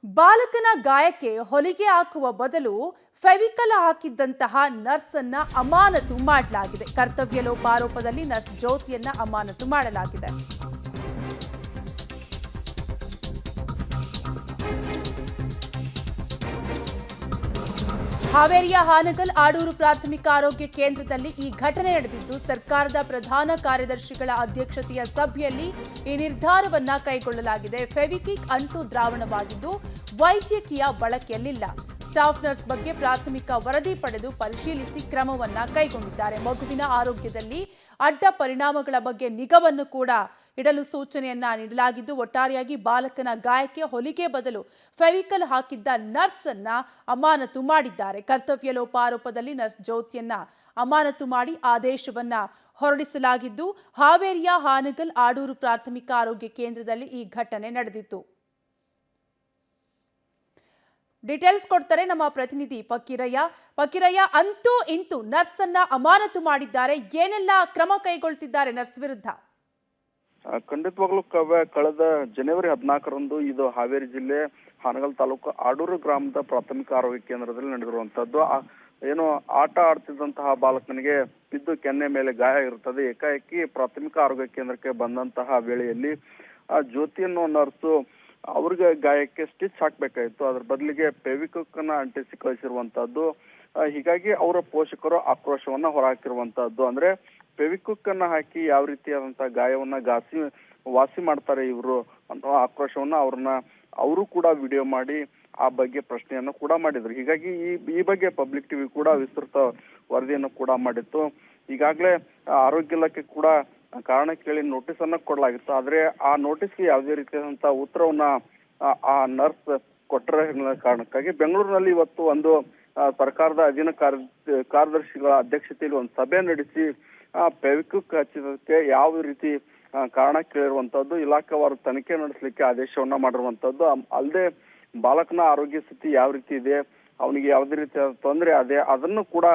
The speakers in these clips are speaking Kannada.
ಬಾಲಕನ ಗಾಯಕ್ಕೆ ಹೊಲಿಗೆ ಹಾಕುವ ಬದಲು ಫೆವಿಕಲ್ ಹಾಕಿದ್ದಂತಹ ನರ್ಸ್ ಅನ್ನ ಅಮಾನತು ಮಾಡಲಾಗಿದೆ. ಕರ್ತವ್ಯ ಲೋಪ ಆರೋಪದಲ್ಲಿ ನರ್ಸ್ ಜ್ಯೋತಿಯನ್ನ ಅಮಾನತು ಮಾಡಲಾಗಿದೆ. ಹಾವೇರಿಯ ಹಾನಗಲ್ ಆಡೂರು ಪ್ರಾಥಮಿಕ ಆರೋಗ್ಯ ಕೇಂದ್ರದಲ್ಲಿ ಈ ಘಟನೆ ನಡೆದಿದ್ದು, ಸರ್ಕಾರದ ಪ್ರಧಾನ ಕಾರ್ಯದರ್ಶಿಗಳ ಅಧ್ಯಕ್ಷತೆಯ ಸಭೆಯಲ್ಲಿ ಈ ನಿರ್ಧಾರವನ್ನ ಕೈಗೊಳ್ಳಲಾಗಿದೆ. ಫೆವಿಕಿಕ್ ಅಂಟು ದ್ರಾವಣವಾಗಿದ್ದು ವೈದ್ಯಕೀಯ ಬಳಕೆಯಲ್ಲಿಲ್ಲ. ಸ್ಟಾಫ್ ನರ್ಸ್ ಬಗ್ಗೆ ಪ್ರಾಥಮಿಕ ವರದಿ ಪಡೆದು ಪರಿಶೀಲಿಸಿ ಕ್ರಮವನ್ನ ಕೈಗೊಂಡಿದ್ದಾರೆ. ಮಗುವಿನ ಆರೋಗ್ಯದಲ್ಲಿ ಅಡ್ಡ ಪರಿಣಾಮಗಳ ಬಗ್ಗೆ ನಿಗಾವನ್ನು ಕೂಡ ಇಡಲು ಸೂಚನೆಯನ್ನ ನೀಡಲಾಗಿದ್ದು, ಒಟ್ಟಾರೆಯಾಗಿ ಬಾಲಕನ ಗಾಯಕ್ಕೆ ಹೊಲಿಗೆ ಬದಲು ಫೆವಿಕಲ್ ಹಾಕಿದ್ದ ನರ್ಸ್ ಅನ್ನ ಅಮಾನತು ಮಾಡಿದ್ದಾರೆ. ಕರ್ತವ್ಯ ಲೋಪ ಆರೋಪದಲ್ಲಿ ನರ್ಸ್ ಜ್ಯೋತಿಯನ್ನ ಅಮಾನತು ಮಾಡಿ ಆದೇಶವನ್ನ ಹೊರಡಿಸಲಾಗಿದ್ದು, ಹಾವೇರಿಯ ಹಾನಗಲ್ ಆಡೂರು ಪ್ರಾಥಮಿಕ ಆರೋಗ್ಯ ಕೇಂದ್ರದಲ್ಲಿ ಈ ಘಟನೆ ನಡೆದಿತ್ತು. ಡೀಟೇಲ್ಸ್ ಕೊಡ್ತಾರೆ ನಮ್ಮ ಪ್ರತಿನಿಧಿ ಪಕ್ಕಿರಯ್ಯ. ಅಂತೂ ಇಂತೂ ನರ್ಸ್ ಅನ್ನ ಅಮಾನತು ಮಾಡಿದ್ದಾರೆ. ಏನೆಲ್ಲ ಕ್ರಮ ಕೈಗೊಳ್ತಿದ್ದಾರೆ ನರ್ಸ್ ವಿರುದ್ಧ? ಖಂಡಿತವಾಗ್ಲೂ ಕಳೆದ ಜನವರಿ 14ರಂದು ಇದು ಹಾವೇರಿ ಜಿಲ್ಲೆ ಹಾನಗಲ್ ತಾಲೂಕು ಆಡೂರು ಗ್ರಾಮದ ಪ್ರಾಥಮಿಕ ಆರೋಗ್ಯ ಕೇಂದ್ರದಲ್ಲಿ ನಡೆದಿರುವಂತದ್ದು. ಏನು ಆಟ ಆಡ್ತಿದ್ದಂತಹ ಬಾಲಕನಿಗೆ ಬಿದ್ದು ಕೆನ್ನೆ ಮೇಲೆ ಗಾಯ ಇರುತ್ತದೆ. ಏಕಾಏಕಿ ಪ್ರಾಥಮಿಕ ಆರೋಗ್ಯ ಕೇಂದ್ರಕ್ಕೆ ಬಂದಂತಹ ವೇಳೆಯಲ್ಲಿ ಆ ಜ್ಯೋತಿ ಅನ್ನೋ ನರ್ಸು ಅವ್ರಿಗೆ ಗಾಯಕ್ಕೆ ಸ್ಟಿಚ್ ಹಾಕ್ಬೇಕಾಯ್ತು. ಅದ್ರ ಬದಲಿಗೆ ಫೆವಿಕ್ವಿಕ್ ಅನ್ನ ಅಂಟಿಸಿ ಕಳಿಸಿರುವಂತಹದ್ದು. ಹೀಗಾಗಿ ಅವರ ಪೋಷಕರು ಆಕ್ರೋಶವನ್ನ ಹೊರಹಾಕಿರುವಂತಹದ್ದು. ಅಂದ್ರೆ ಫೆವಿಕ್ವಿಕ್ ಅನ್ನ ಹಾಕಿ ಯಾವ ರೀತಿಯಾದಂತಹ ಗಾಯವನ್ನ ವಾಸಿ ಮಾಡ್ತಾರೆ ಇವರು ಅನ್ನೋ ಆಕ್ರೋಶವನ್ನ ಅವರು ಕೂಡ ವಿಡಿಯೋ ಮಾಡಿ ಆ ಬಗ್ಗೆ ಪ್ರಶ್ನೆಯನ್ನು ಕೂಡ ಮಾಡಿದ್ರು. ಹೀಗಾಗಿ ಈ ಬಗ್ಗೆ ಪಬ್ಲಿಕ್ ಟಿವಿ ಕೂಡ ವಿಸ್ತೃತ ವರದಿಯನ್ನು ಕೂಡ ಮಾಡಿತ್ತು. ಈಗಾಗಲೇ ಆರೋಗ್ಯ ಇಲಾಖೆ ಕೂಡ ಕಾರಣ ಕೇಳಿ ನೋಟಿಸ್ ಅನ್ನ ಕೊಡಲಾಗಿತ್ತು. ಆದ್ರೆ ಆ ನೋಟಿಸ್ಗೆ ಯಾವುದೇ ರೀತಿಯಾದಂತಹ ಉತ್ತರವನ್ನ ಆ ನರ್ಸ್ ಕೊಟ್ಟರ ಕಾರಣಕ್ಕಾಗಿ ಬೆಂಗಳೂರಿನಲ್ಲಿ ಇವತ್ತು ಒಂದು ಸರ್ಕಾರದ ಅಧೀನ ಕಾರ್ಯದರ್ಶಿಗಳ ಅಧ್ಯಕ್ಷತೆಯಲ್ಲಿ ಒಂದು ಸಭೆ ನಡೆಸಿ ಫೆವಿಕ್ವಿಕ್ ಹಚ್ಚಿದಕ್ಕೆ ಯಾವ ರೀತಿ ಕಾರಣ ಕೇಳಿರುವಂತದ್ದು, ಇಲಾಖಾವಾರು ತನಿಖೆ ನಡೆಸಲಿಕ್ಕೆ ಆದೇಶವನ್ನ ಮಾಡಿರುವಂತದ್ದು. ಅಲ್ಲದೆ ಬಾಲಕನ ಆರೋಗ್ಯ ಸ್ಥಿತಿ ಯಾವ ರೀತಿ ಇದೆ, ಅವನಿಗೆ ಯಾವುದೇ ರೀತಿಯ ತೊಂದರೆ ಅದೇ ಅದನ್ನು ಕೂಡ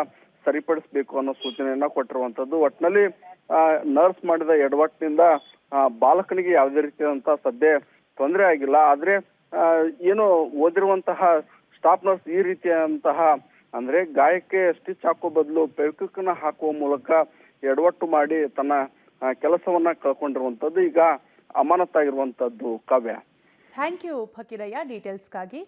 ಸರಿಪಡಿಸಬೇಕು ಅನ್ನೋ ಸೂಚನೆಯನ್ನ ಕೊಟ್ಟಿರುವಂತದ್ದು. ಒಟ್ಟಿನಲ್ಲಿ ನರ್ಸ್ ಮಾಡಿದ ಎಡವಟ್ಟಿನಿಂದ ಬಾಲಕನಿಗೆ ಯಾವುದೇ ರೀತಿಯಾದಂತಹ ಸದ್ಯ ತೊಂದರೆ ಆಗಿಲ್ಲ. ಆದ್ರೆ ಏನು ಓದಿರುವಂತಹ ಸ್ಟಾಫ್ ನರ್ಸ್ ಈ ರೀತಿಯಾದಂತಹ ಅಂದ್ರೆ ಗಾಯಕ್ಕೆ ಸ್ಟಿಚ್ ಹಾಕೋ ಬದಲು ಫೆವಿಕ್ವಿಕ್ ನ ಹಾಕುವ ಮೂಲಕ ಎಡವಟ್ಟು ಮಾಡಿ ತನ್ನ ಕೆಲಸವನ್ನ ಕಳ್ಕೊಂಡಿರುವಂತದ್ದು ಈಗ ಅಮಾನತಾಗಿರುವಂತದ್ದು. ಕಾವ್ಯ, ಥ್ಯಾಂಕ್ ಯು ಫಕೀರಯ್ಯ ಡೀಟೇಲ್ಸ್ಗಾಗಿ.